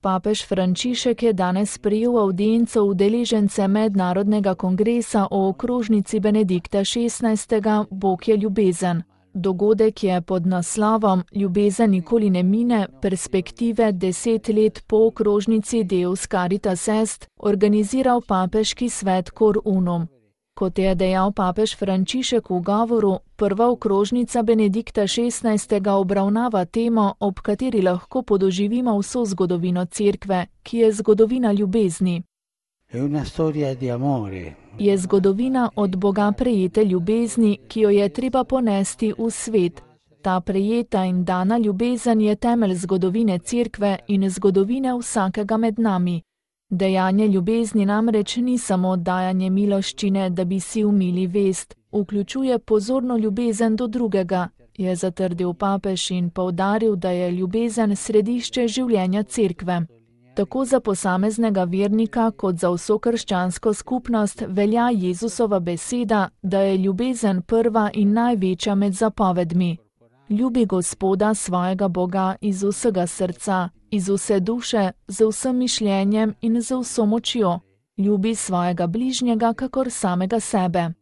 Papež Frančišek je danes sprejel avdienco udeležence mednarodnega kongresa o okrožnici Benedikta XVI. Bog je ljubezen. Dogodek je pod naslovom Ljubezen nikoli ne mine, perspektive 10 let po okrožnici Deus Caritas Est organiziral papeški svet Cor Unum. Kot je dejal papež Frančišek v govoru, prva okrožnica Benedikta XVI. Obravnava temo, ob kateri lahko podoživimo vso zgodovino Cerkve, ki je zgodovina ljubezni. Je zgodovina od Boga prejete ljubezni, ki jo je treba ponesti v svet. Ta prejeta in dana ljubezen je temelj zgodovine Cerkve in zgodovine vsakega med nami. Dejanje ljubezni namreč ni samo dajanje miloščine, da bi si umili vest, vključuje pozorno ljubezen do drugega, je zatrdil papež in poudaril, da je ljubezen središče življenja Cerkve. Tako za posameznega vernika kot za vso krščansko skupnost velja Jezusova beseda, da je ljubezen prva in največja med zapovedmi. Ljubi Gospoda svojega Boga iz vsega srca, iz vse duše, z vsem mišljenjem in z vso močjo. Ljubi svojega bližnjega kakor samega sebe.